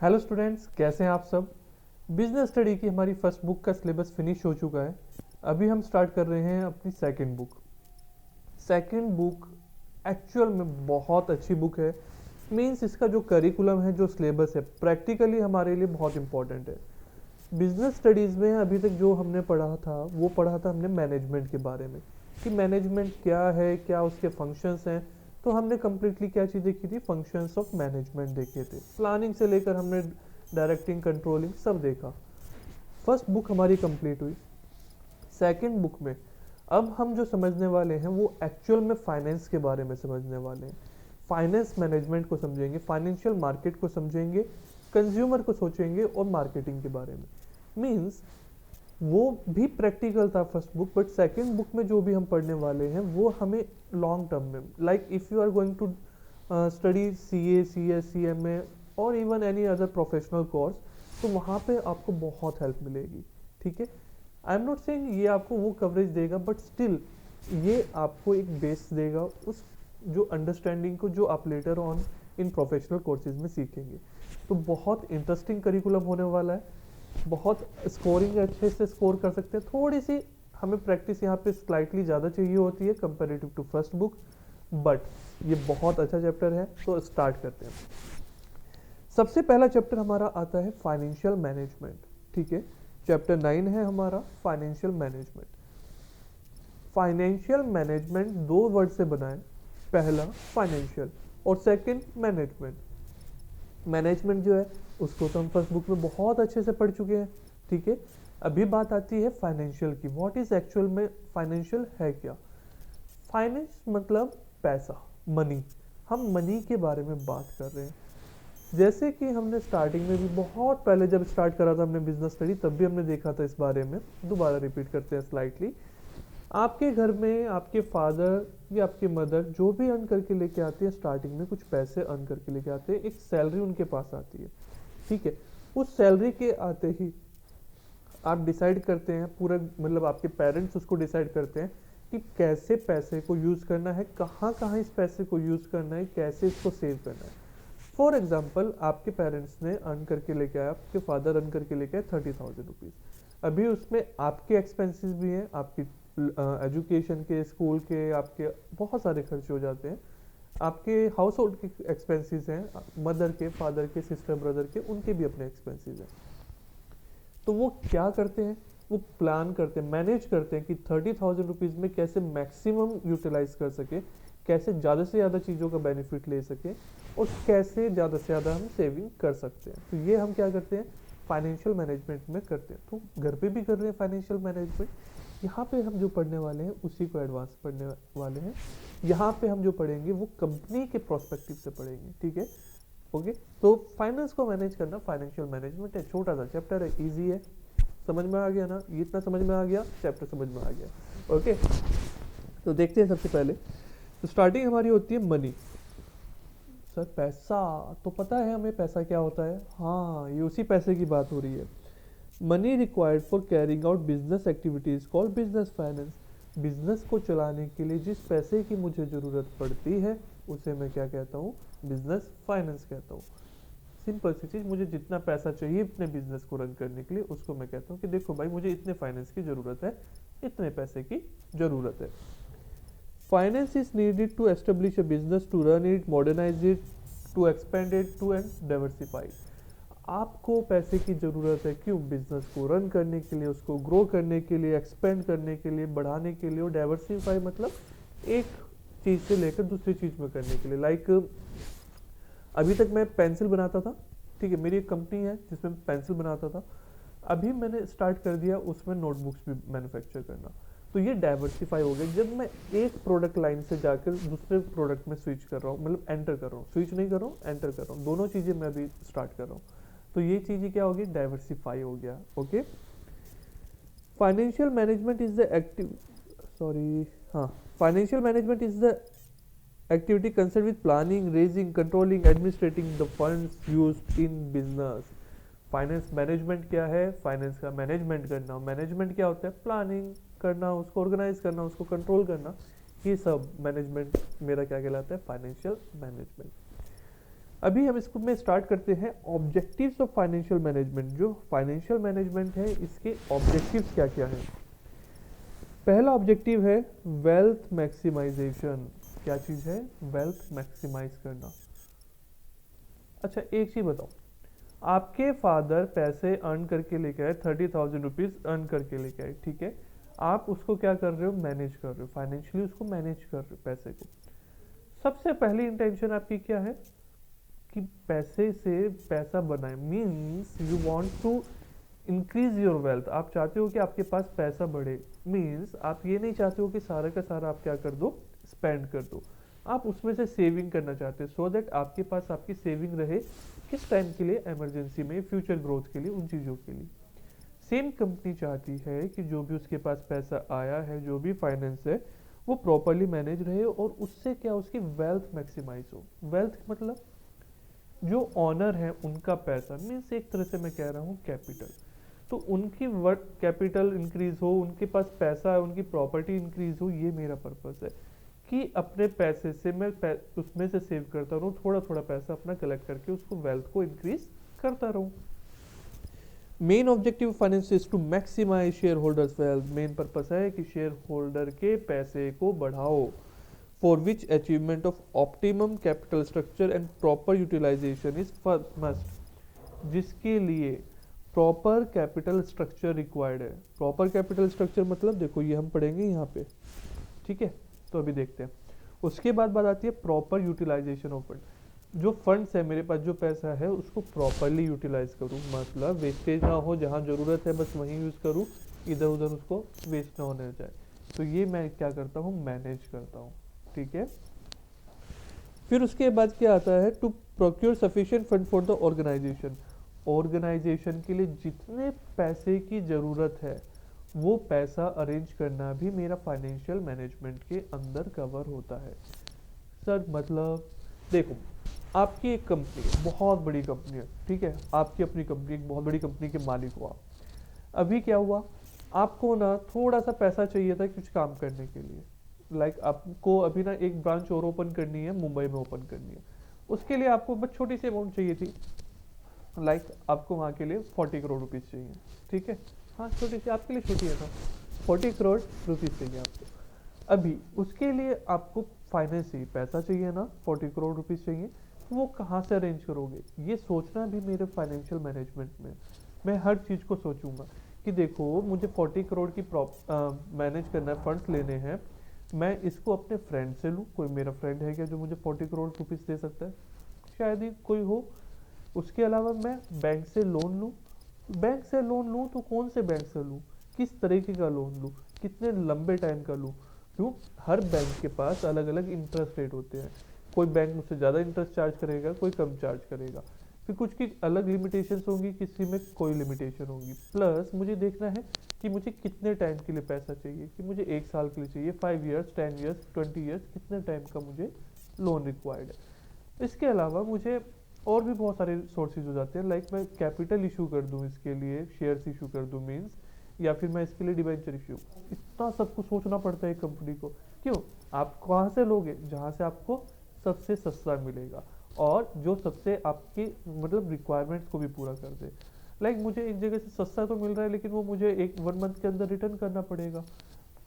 Hello students, कैसे हैं आप सब। बिजनेस स्टडी की हमारी फर्स्ट बुक का सिलेबस फिनिश हो चुका है। अभी हम स्टार्ट कर रहे हैं अपनी second book. Second book actual में बहुत अच्छी बुक है। मींस इसका जो करिकुलम है, जो सिलेबस है, प्रैक्टिकली हमारे लिए बहुत इंपॉर्टेंट है। बिजनेस स्टडीज़ में अभी तक जो हमने पढ़ा था वो पढ़ा था हमने मैनेजमेंट के बारे में, कि मैनेजमेंट क्या है, क्या उसके फंक्शंस हैं। तो हमने कम्प्लीटली क्या चीज़ देखी थी, फंक्शंस ऑफ मैनेजमेंट देखे थे। प्लानिंग से लेकर हमने डायरेक्टिंग, कंट्रोलिंग सब देखा। फर्स्ट बुक हमारी कंप्लीट हुई। सेकंड बुक में अब हम जो समझने वाले हैं वो एक्चुअल में फाइनेंस के बारे में समझने वाले हैं। फाइनेंस मैनेजमेंट को समझेंगे, फाइनेंशियल मार्केट को समझेंगे, कंज्यूमर को सोचेंगे और मार्केटिंग के बारे में। मींस वो भी प्रैक्टिकल था first book, but second book में जो भी हम पढ़ने वाले हैं वो हमें लॉन्ग टर्म में, like if you are going to study C A, C S, C M A और even any other professional course, तो वहाँ पे आपको बहुत हेल्प मिलेगी। ठीक है, आई एम नॉट सेइंग ये आपको वो कवरेज देगा, बट स्टिल ये आपको एक बेस देगा उस जो अंडरस्टैंडिंग को जो आप later on in professional courses में सीखेंगे। तो बहुत इंटरेस्टिंग करिकुलम होने वाला है। बहुत स्कोरिंग अच्छे से स्कोर कर सकते हैं। थोड़ी सी हमें प्रैक्टिस यहाँ पे स्लाइटली ज़्यादा चाहिए होती है comparative to first book, but ये बहुत अच्छा चैप्टर है। तो स्टार्ट करते हैं। सबसे पहला चैप्टर हमारा आता है फाइनेंशियल मैनेजमेंट। ठीक है, चैप्टर 9 है हमारा फाइनेंशियल मैनेजमेंट। फाइनेंशियल मैनेजमेंट दो वर्ड से बना है, पहला फाइनेंशियल और सेकंड मैनेजमेंट। मैनेजमेंट जो है उसको तो हम फर्स्ट बुक में बहुत अच्छे से पढ़ चुके हैं। ठीक है, अभी बात आती है फाइनेंशियल की। व्हाट इज एक्चुअल में फाइनेंशियल है क्या। फाइनेंस मतलब पैसा, मनी। हम मनी के बारे में बात कर रहे हैं। जैसे कि हमने स्टार्टिंग में भी बहुत पहले जब स्टार्ट करा था हमने बिजनेस स्टडी, तब भी हमने देखा था इस बारे में। दोबारा रिपीट करते हैं स्लाइटली। आपके घर में आपके फादर या आपके मदर जो भी अर्न करके लेके आते हैं, स्टार्टिंग में कुछ पैसे अर्न करके लेके आते हैं, एक सैलरी उनके पास आती है। ठीक है, उस सैलरी के आते ही आप डिसाइड करते हैं, पूरा मतलब आपके पेरेंट्स उसको डिसाइड करते हैं कि कैसे पैसे को यूज़ करना है, कहाँ कहाँ इस पैसे को यूज़ करना है, कैसे इसको सेव करना है। फॉर एग्जाम्पल, आपके पेरेंट्स ने अर्न करके लेके आया, आपके फादर अर्न करके लेके आए 30,000 रुपीज़। अभी उसमें आपके एक्सपेंसेस भी हैं, आपकी एजुकेशन के, स्कूल के, आपके बहुत सारे खर्चे हो जाते हैं। आपके हाउस होल्ड के एक्सपेंसेस हैं, मदर के, फादर के, सिस्टर ब्रदर के, उनके भी अपने एक्सपेंसेस हैं। तो वो क्या करते हैं, वो प्लान करते हैं, मैनेज करते हैं कि 30,000 रुपीज़ में कैसे मैक्सिमम यूटिलाइज कर सके, कैसे ज़्यादा से ज़्यादा चीज़ों का बेनिफिट ले सके और कैसे ज़्यादा से ज़्यादा हम सेविंग कर सकते हैं। तो ये हम क्या करते हैं, फाइनेंशियल मैनेजमेंट में करते हैं। तो घर पे भी कर रहे हैं फाइनेंशियल मैनेजमेंट। यहाँ पे हम जो पढ़ने वाले हैं उसी को एडवांस पढ़ने वाले हैं। यहाँ पे हम जो पढ़ेंगे वो कंपनी के प्रोस्पेक्टिव से पढ़ेंगे। ठीक है, ओके। तो फाइनेंस को मैनेज करना फाइनेंशियल मैनेजमेंट है। छोटा सा चैप्टर है, इजी है। समझ में आ गया ना, ये इतना समझ में आ गया, चैप्टर समझ में आ गया। ओके, तो देखते हैं। सबसे पहले तो स्टार्टिंग हमारी होती है मनी। सर पैसा तो पता है हमें, पैसा क्या होता है। हाँ, ये उसी पैसे की बात हो रही है। Money required for carrying out business activities called business finance. Business को चलाने के लिए जिस पैसे की मुझे ज़रूरत पड़ती है उसे मैं क्या कहता हूँ, बिजनेस फाइनेंस कहता हूँ। सिंपल सी चीज़, मुझे जितना पैसा चाहिए अपने बिजनेस को रन करने के लिए, उसको मैं कहता हूँ कि देखो भाई, मुझे इतने फाइनेंस की ज़रूरत है, इतने पैसे की ज़रूरत है। Finance is needed to establish a business, to run it, modernise it, to expand it, to and diversify. आपको पैसे की ज़रूरत है, क्यों, बिजनेस को रन करने के लिए, उसको ग्रो करने के लिए, एक्सपेंड करने के लिए, बढ़ाने के लिए। और डाइवर्सिफाई मतलब एक चीज़ से लेकर दूसरी चीज़ में करने के लिए। लाइक अभी तक मैं पेंसिल बनाता था। ठीक है, मेरी एक कंपनी है जिसमें मैं पेंसिल बनाता था। अभी मैंने स्टार्ट कर दिया उसमें नोटबुक्स भी मैन्युफैक्चर करना। तो ये डाइवर्सिफाई हो गया। जब मैं एक प्रोडक्ट लाइन से जाकर दूसरे प्रोडक्ट में स्विच कर रहा हूँ, मतलब एंटर कर रहा हूँ, स्विच नहीं कर रहा हूँ, एंटर कर रहा हूँ, दोनों चीज़ें मैं अभी स्टार्ट कर रहा हूँ। तो ये चीज़ें क्या होगी, डाइवर्सिफाई हो गया। Okay, financial management is the active sorry हाँ, financial management is the activity concerned with planning, raising, controlling, administrating the funds used in business. Finance management क्या है, फाइनेंस का मैनेजमेंट करना। मैनेजमेंट क्या होता है, प्लानिंग करना, उसको ऑर्गेनाइज करना, उसको कंट्रोल करना। ये सब मैनेजमेंट मेरा क्या कहलाता है, फाइनेंशियल मैनेजमेंट। अभी हम इसको में स्टार्ट करते हैं ऑब्जेक्टिव्स ऑफ फाइनेंशियल मैनेजमेंट। जो फाइनेंशियल मैनेजमेंट है इसके ऑब्जेक्टिव्स क्या क्या हैं। पहला ऑब्जेक्टिव है वेल्थ मैक्सिमाइजेशन। क्या चीज है? वेल्थ मैक्सिमाइज करना। अच्छा एक चीज बताओ, आपके फादर पैसे अर्न करके लेके आए, 30,000 रुपीज अर्न करके लेके आए, ठीक है। आप उसको क्या कर रहे हो? मैनेज कर रहे हो, फाइनेंशियली उसको मैनेज कर रहे हो पैसे को। सबसे पहली इंटेंशन आपकी क्या है कि पैसे से पैसा बनाए, means you want to increase your wealth. आप चाहते हो कि आपके पास पैसा बढ़े, मीन्स आप ये नहीं चाहते हो कि सारा का सारा आप क्या कर दो? स्पेंड कर दो। आप उसमें से सेविंग करना चाहते हो, सो दैट आपके पास आपकी सेविंग रहे किस टाइम के लिए? इमरजेंसी में, फ्यूचर ग्रोथ के लिए, उन चीज़ों के लिए। सेम कंपनी चाहती है कि जो भी उसके पास पैसा आया है, जो भी फाइनेंस है, वो प्रॉपरली मैनेज रहे और उससे क्या उसकी वेल्थ मैक्सिमाइज हो। वेल्थ मतलब जो ऑनर है उनका पैसा, मीन्स एक तरह से मैं कह रहा हूँ कैपिटल। तो उनकी वर्क कैपिटल इंक्रीज हो, उनके पास पैसा है, उनकी प्रॉपर्टी इंक्रीज हो, ये मेरा पर्पस है कि अपने पैसे से मैं उसमें से सेव करता रहूँ, थोड़ा थोड़ा पैसा अपना कलेक्ट करके उसको वेल्थ को इंक्रीज करता रहूँ। Main objective finance is to maximise shareholders wealth. Main purpose है कि शेयर होल्डर के पैसे को बढ़ाओ। For which achievement of optimum capital structure and proper utilisation is must. जिसके लिए प्रॉपर कैपिटल स्ट्रक्चर रिक्वायर्ड है। प्रॉपर कैपिटल स्ट्रक्चर मतलब देखो ये हम पढ़ेंगे यहाँ पे, ठीक है। तो अभी देखते हैं। उसके बाद बात आती है प्रॉपर यूटिलाइजेशन ऑफ फंड। जो फंड्स है मेरे पास, जो पैसा है उसको प्रॉपरली यूटिलाइज करूँ, मतलब वेस्टेज ना हो, जहाँ ज़रूरत है बस वहीं यूज़ करूँ, इधर उधर उसको वेस्ट ना होने जाए। तो ये मैं क्या करता हूँ? मैनेज करता हूँ, ठीक है। फिर उसके बाद क्या आता है? To procure sufficient fund for the organisation. Organisation के लिए जितने पैसे की ज़रूरत है वो पैसा अरेंज करना भी मेरा फाइनेंशियल मैनेजमेंट के अंदर कवर होता है। सर मतलब देखो, आपकी एक कंपनी है, बहुत बड़ी कंपनी है, ठीक है। आपकी अपनी कंपनी, एक बहुत बड़ी कंपनी के मालिक हो आप। अभी क्या हुआ, आपको ना थोड़ा सा पैसा चाहिए था कुछ काम करने के लिए। आपको अभी ना एक ब्रांच और ओपन करनी है, मुंबई में ओपन करनी है। उसके लिए आपको बस छोटी सी अमाउंट चाहिए थी। आपको वहाँ के लिए 40 करोड़ रुपीज़ चाहिए, ठीक है। हाँ छोटी सी, आपके लिए छोटी है ना, 40 करोड़ रुपीज़ चाहिए आपको। अभी उसके लिए आपको फाइनेंस चाहिए, पैसा चाहिए ना, 40 करोड़ रुपीज़ चाहिए। वो कहाँ से अरेंज करोगे? ये सोचना भी मेरे फाइनेंशियल मैनेजमेंट में। मैं हर चीज़ को सोचूंगा कि देखो मुझे 40 करोड़ की मैनेज करना है, फंड्स लेने हैं। मैं इसको अपने फ्रेंड से लूँ, कोई मेरा फ्रेंड है क्या जो मुझे 40 करोड़ रुपीज़ दे सकता है? शायद ही कोई हो। उसके अलावा मैं बैंक से लोन लूँ। बैंक से लोन लूँ तो कौन से बैंक से लूँ, किस तरीके का लोन लूँ, कितने लंबे टाइम का लूँ? क्यों? हर बैंक के पास अलग अलग इंटरेस्ट रेट होते हैं। कोई बैंक मुझसे ज़्यादा इंटरेस्ट चार्ज करेगा, कोई कम चार्ज करेगा। फिर कुछ की अलग लिमिटेशंस होंगी, किसी में कोई लिमिटेशन होगी। प्लस मुझे देखना है कि मुझे कितने टाइम के लिए पैसा चाहिए, कि मुझे 1 साल के लिए चाहिए, 5 ईयर्स, 10 ईयर्स, 20 ईयर्स, कितने टाइम का मुझे लोन रिक्वायर्ड है। इसके अलावा मुझे और भी बहुत सारे सोर्सेज हो जाते हैं। मैं कैपिटल इशू कर दूं इसके लिए, शेयर्स इशू कर दूं मीन्स, या फिर मैं इसके लिए डिबेंचर इशू। इतना सब कुछ सोचना पड़ता है कंपनी को। क्यों? आप कहाँ से लोगे? जहाँ से आपको सबसे सस्ता मिलेगा और जो सबसे आपकी मतलब रिक्वायरमेंट्स को भी पूरा कर दे। मुझे एक जगह से सस्ता तो मिल रहा है, लेकिन वो मुझे 1 मंथ के अंदर रिटर्न करना पड़ेगा,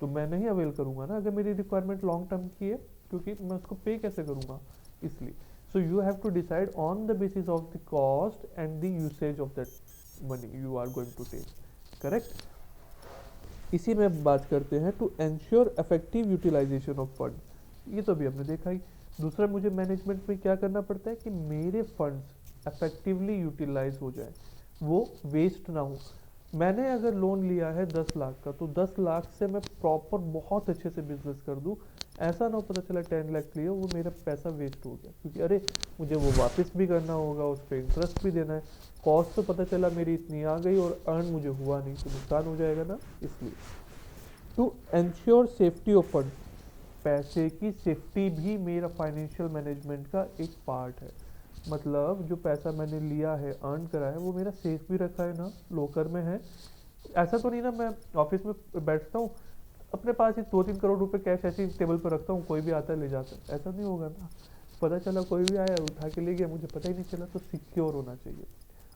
तो मैं नहीं अवेल करूंगा ना अगर मेरी रिक्वायरमेंट लॉन्ग टर्म की है, क्योंकि मैं उसको पे कैसे करूंगा। इसलिए so you have to decide on the basis of the cost and the usage of that money you are going to take, correct। इसी में बात करते हैं to ensure effective utilisation of fund. ये तो भी हमने देखा ही। दूसरा मुझे मैनेजमेंट में क्या करना पड़ता है कि मेरे फंड्स इफेक्टिवली यूटिलाइज हो जाए, वो वेस्ट ना हो। मैंने अगर लोन लिया है 10 लाख का, तो 10 लाख से मैं प्रॉपर बहुत अच्छे से बिजनेस कर दूं। ऐसा ना हो पता चला 10 लाख लिया, वो मेरा पैसा वेस्ट हो गया, क्योंकि अरे मुझे वो वापस भी करना होगा, उस पर इंटरेस्ट भी देना है। कॉस्ट तो पता चला मेरी इतनी आ गई और अर्न मुझे हुआ नहीं, तो नुकसान हो जाएगा ना। इसलिए to ensure safety of fund, पैसे की सेफ्टी भी मेरा फाइनेंशियल मैनेजमेंट का एक पार्ट है। मतलब जो पैसा मैंने लिया है, अर्न करा है, वो मेरा सेफ भी रखा है ना, लोकर में है। ऐसा तो नहीं ना मैं ऑफिस में बैठता हूँ, अपने पास ही 2-3 करोड़ रुपए कैश ऐसे ही टेबल पर रखता हूँ, कोई भी आता है ले जाता है, ऐसा नहीं होगा ना। पता चला कोई भी आया उठा के ले गया, मुझे पता ही नहीं चला, तो सिक्योर होना चाहिए।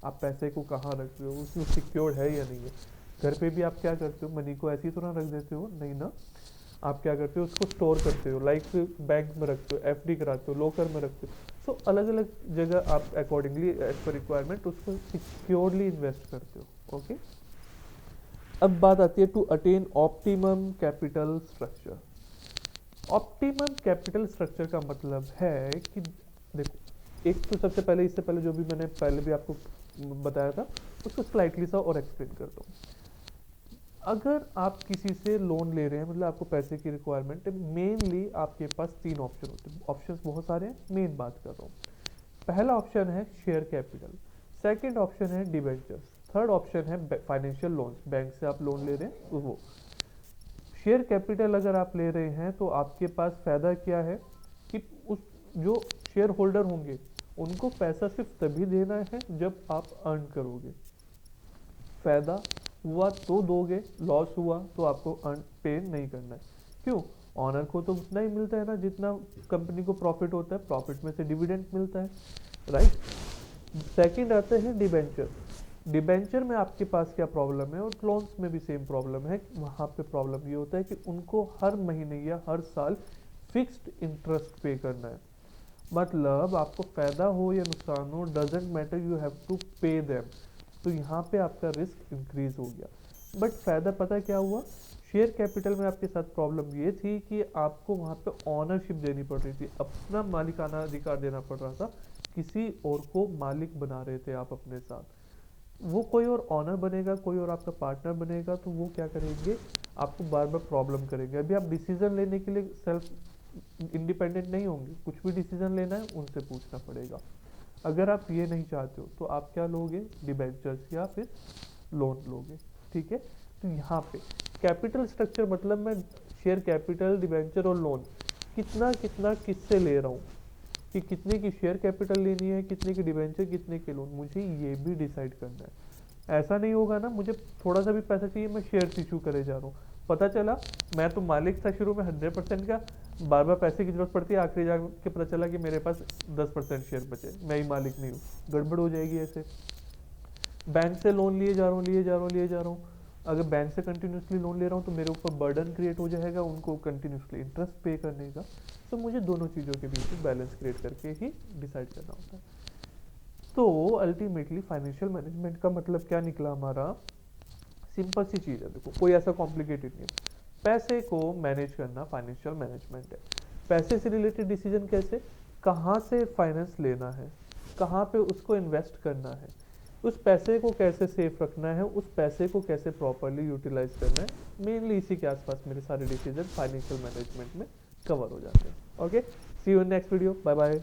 आप पैसे को कहाँ रख रहे हो, उसमें सिक्योर है या नहीं है। घर पे भी आप क्या करते हो, मनी को ऐसे ही तो ना रख देते हो, नहीं ना, आप क्या करते हो, उसको स्टोर करते हो, लाइक बैंक में रखते हो, एफडी कराते हो, लॉकर में रखते हो। सो अलग अलग जगह आप अकॉर्डिंगली एज पर रिक्वायरमेंट उसको सिक्योरली इन्वेस्ट करते हो। ओके, अब बात आती है to attain optimum capital structure. Optimum capital structure का मतलब है कि देखो, एक तो सबसे पहले, इससे पहले जो भी मैंने पहले भी आपको बताया था उसको स्लाइटली सा और एक्सप्लेन करता हूँ। अगर आप किसी से लोन ले रहे हैं, मतलब आपको पैसे की रिक्वायरमेंट है, मेनली आपके पास तीन ऑप्शन होते हैं। ऑप्शंस बहुत सारे हैं, मेन बात कर रहा हूँ। पहला ऑप्शन है शेयर कैपिटल, सेकंड ऑप्शन है डिबेंचर्स, थर्ड ऑप्शन है फाइनेंशियल लोन्स, बैंक से आप लोन ले रहे हैं तो वो। शेयर कैपिटल अगर आप ले रहे हैं तो आपके पास फायदा क्या है कि उस जो शेयर होल्डर होंगे उनको पैसा सिर्फ तभी देना है जब आप अर्न करोगे। फायदा हुआ तो दोगे, लॉस हुआ तो आपको अर्न पे नहीं करना है। क्यों? ऑनर को तो उतना ही मिलता है ना जितना कंपनी को प्रॉफिट होता है, प्रॉफिट में से डिविडेंड मिलता है, राइट। सेकंड आते हैं डिबेंचर। डिबेंचर में आपके पास क्या प्रॉब्लम है, और लोन्स में भी सेम प्रॉब्लम है। वहाँ पे प्रॉब्लम ये होता है कि उनको हर महीने या हर साल फिक्स्ड इंटरेस्ट पे करना है। मतलब आपको फायदा हो या नुकसान हो, doesn't matter, you have to pay them. तो यहाँ पे आपका रिस्क इंक्रीज हो गया। बट फायदा पता क्या हुआ, शेयर कैपिटल में आपके साथ प्रॉब्लम ये थी कि आपको वहाँ पे ऑनरशिप देनी पड़ रही थी, अपना मालिकाना अधिकार देना पड़ रहा था, किसी और को मालिक बना रहे थे आप अपने साथ। वो कोई और ऑनर बनेगा, कोई और आपका पार्टनर बनेगा, तो वो क्या करेंगे, आपको बार बार प्रॉब्लम करेंगे। अभी आप डिसीजन लेने के लिए सेल्फ इंडिपेंडेंट नहीं होंगे, कुछ भी डिसीजन लेना है उनसे पूछना पड़ेगा। अगर आप ये नहीं चाहते हो तो आप क्या लोगे, डिबेंचर्स या फिर लोन लोगे। ठीक है, तो यहाँ पे कैपिटल स्ट्रक्चर मतलब मैं शेयर कैपिटल, डिबेंचर और लोन कितना कितना किससे ले रहा हूँ, कि कितने की शेयर कैपिटल लेनी है, कितने की डिबेंचर, कितने के लोन, मुझे ये भी डिसाइड करना है। ऐसा नहीं होगा ना, मुझे थोड़ा सा भी पैसा चाहिए, मैं शेयर इशू करे जा रहा हूँ, पता चला मैं तो मालिक था शुरू में 100% का, बार बार पैसे की जरूरत पड़ती है, आखिरी जाके पता चला कि मेरे पास 10% शेयर बचे, मैं ही मालिक नहीं हूँ, गड़बड़ हो जाएगी ऐसे। बैंक से लोन लिए जा रहा हूँ, लिए जा रहा हूँ, अगर बैंक से कंटिन्यूसली लोन ले रहा हूँ तो मेरे ऊपर बर्डन क्रिएट हो जाएगा उनको कंटिन्यूसली इंटरेस्ट पे करने का। तो मुझे दोनों चीज़ों के बीच में बैलेंस क्रिएट करके ही डिसाइड करना होता है। तो अल्टीमेटली फाइनेंशियल मैनेजमेंट का मतलब क्या निकला हमारा, सिंपल सी चीज़ है, देखो कोई ऐसा कॉम्प्लिकेटेड नहीं है। पैसे को मैनेज करना फाइनेंशियल मैनेजमेंट है। पैसे से रिलेटेड डिसीजन कैसे, कहाँ से फाइनेंस लेना है, कहाँ पे उसको इन्वेस्ट करना है, उस पैसे को कैसे सेफ रखना है, उस पैसे को कैसे प्रॉपरली यूटिलाइज करना है, मेनली इसी के आसपास मेरे सारे डिसीजन फाइनेंशियल मैनेजमेंट में कवर हो जाते हैं। Okay, see you in next video, bye bye.